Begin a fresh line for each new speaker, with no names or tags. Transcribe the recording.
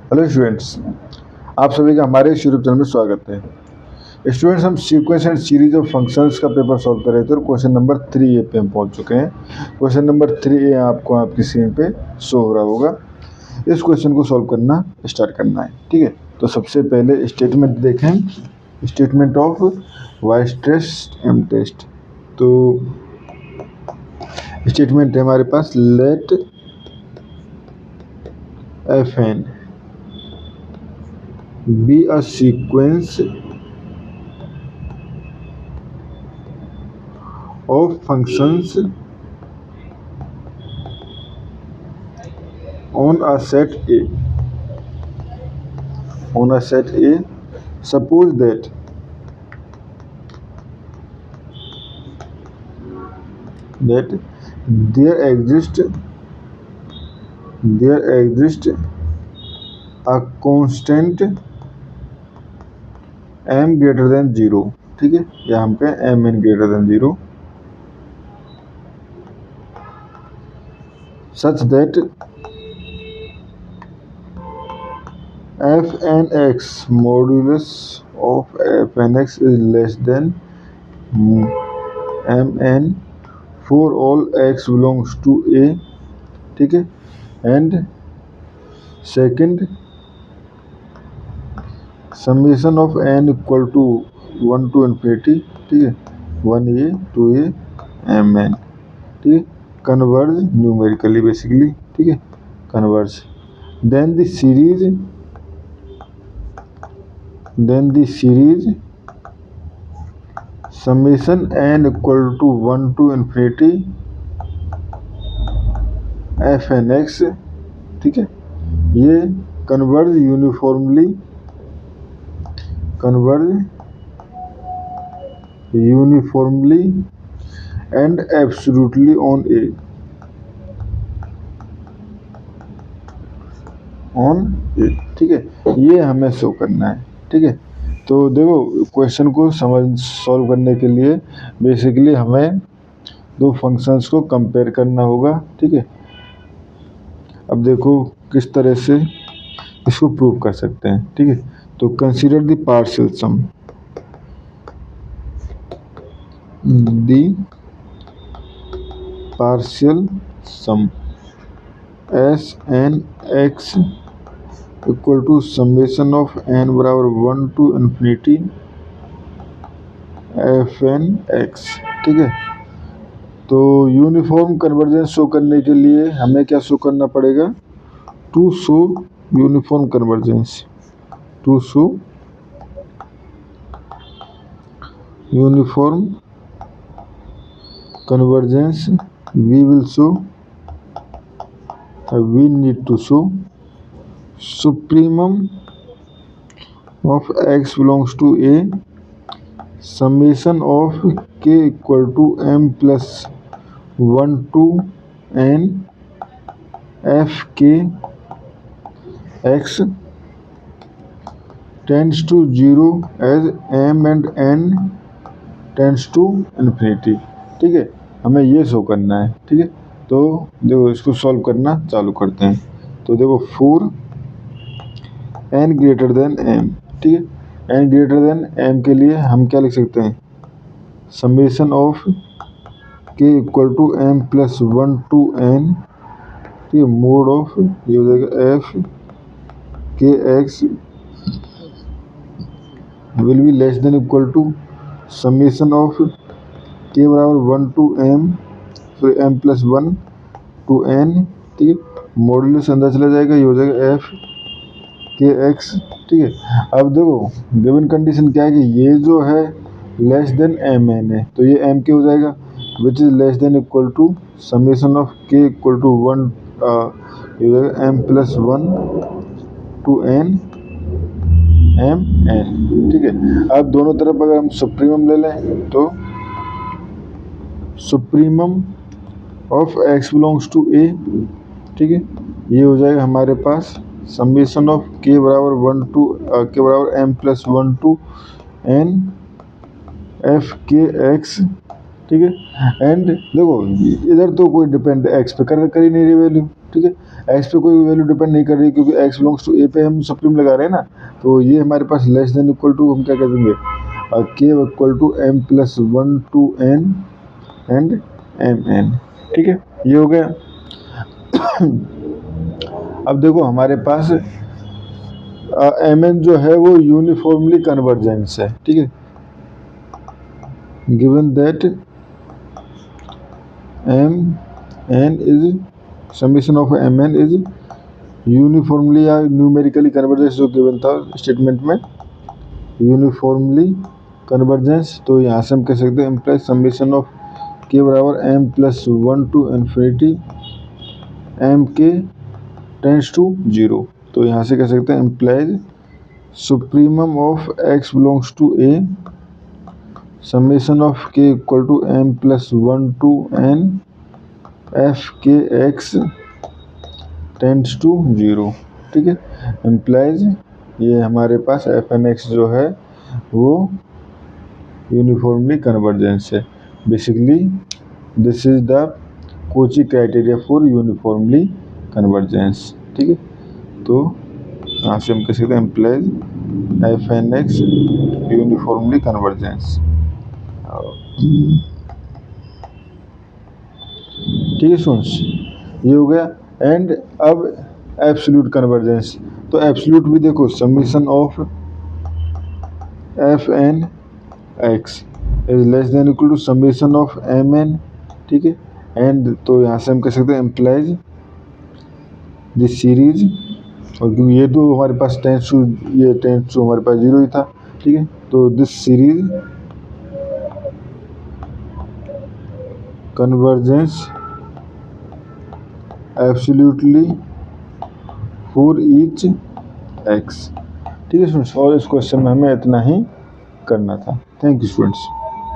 Hello students, आप सभी का हमारे इस यूट्यूब चैनल में स्वागत है। स्टूडेंट्स, हम sequence and series of functions का पेपर सॉल्व कर रहे थे और क्वेश्चन नंबर 3A पे हम पहुंच चुके हैं। क्वेश्चन नंबर 3A आपको आपकी स्क्रीन पे शो हो रहा होगा। इस क्वेश्चन को सॉल्व करना स्टार्ट करना है, ठीक है। तो सबसे पहले स्टेटमेंट देखें, स्टेटमेंट ऑफ वाइस टेस्ट एम टेस्ट। तो स्टेटमेंट है हमारे पास, let F N be a sequence of functions on a set A. On a set A, suppose that there exists a constant m greater than 0, ठीक है। यहाँ पे mn greater than 0 such that fnx modulus of fnx is less than mn for all x belongs to A, ठीक है। And second, summation of n equal to 1 to infinity, ठीक है, 1a 2a mn, ठीक है, converge numerically basically, ठीक है, converge. Then the series summation n equal to 1 to infinity fnx, ठीक है, ये converge uniformly and absolutely on A, ठीक है, ये हमें शो करना है, ठीक है। तो देखो, क्वेश्चन को सॉल्व करने के लिए बेसिकली हमें दो फंक्शंस को कंपेयर करना होगा, ठीक है। अब देखो किस तरह से इसको प्रूव कर सकते हैं, ठीक है। तो consider the partial sum, s n x equal to summation of n बराबर 1 to infinity f n x, ठीक है। तो यूनिफॉर्म कन्वर्जेंस शो करने के लिए हमें क्या शो करना पड़ेगा? To show uniform convergence, we need to show supremum of x belongs to A, summation of k equal to m plus 1 to n f k x tends to 0 as m and n tends to infinity, ठीक है। हमें ये show करना है, ठीक है। तो देखो इसको सॉल्व करना चालू करते हैं। तो देखो 4 n ग्रेटर देन m, ठीक है। n ग्रेटर देन m के लिए हम क्या लिख सकते हैं? Summation of k equal to m plus 1 to n, ठीक है, मोड ऑफ ये हो जाएगा f k x will be less than equal to summation of k बराबर 1 to m, फिर m प्लस 1 to n, ठीक है, मॉड्यूलस अंदर चला जाएगा, ये हो जाएगा f के x, ठीक है। अब देखो गिवन कंडीशन क्या है कि ये जो है लेस देन एम एन है, तो ये m के हो जाएगा which is less than equal to summation of k equal to 1, ये हो जाएगा m plus 1 to n m n, ठीक है। अब दोनों तरफ अगर हम सुप्रीमम ले लें तो supremum of x belongs to a, ठीक है, ये हो जाएगा हमारे पास समेशन ऑफ k बराबर 1 टू k बराबर m plus 1 to n f के x, ठीक है। एंड देखो इधर तो कोई डिपेंड x पे कर ही नहीं रही वैल्यू, ठीक है। एक्स पे कोई वैल्यू डिपेंड नहीं कर रही क्योंकि एक्स बिलोंग्स टू ए पे हम सुप्रीम लगा रहे हैं ना, तो ये हमारे पास लेस देन इक्वल टू हम क्या कह देंगे के equal to M plus 1 to n and m n. ठीक है, ये हो गया। अब देखो हमारे पास एम एन जो है वो यूनिफॉर्मली कन्वर्जेंस है। ठीक है, given that m n is summation of m n is uniformly या न्यूमेरिकली कन्वर्जेंस जो गिवन था स्टेटमेंट में, यूनिफॉर्मली कन्वर्जेंस। तो यहाँ से हम कह सकते हैं इम्प्लाइज समीशन ऑफ के बराबर M plus 1 to infinity M k tends to 0। तो यहाँ से कह सकते हैं implies supremum of X belongs to A summation of k equal to M plus 1 to N F k X tends to 0। ठीक है, implies ये हमारे पास एफ एन एक्स जो है वो यूनिफॉर्मली कन्वर्जेंस है। Basically this is the Cauchy criteria for uniformly convergence. ठीक है, तो यहाँ से हम कह सकते हैं implies f n x uniformly convergence. ठीक है स्टूडेंट्स, ये हो गया। एंड अब एब्सोल्यूट कन्वर्जेंस, तो एब्सोल्यूट भी देखो summation of f n x is less than equal to summation of m n. ठीक है, एंड तो यहाँ से हम कह सकते हैं इम्प्लाइज दिस सीरीज, और क्योंकि ये तो हमारे पास टेंस टू हमारे पास 0 ही था। ठीक है, तो this series convergence absolutely for each x. ठीक है स्टूडेंट्स, और इस क्वेश्चन में हमें इतना ही करना था। Thank you students.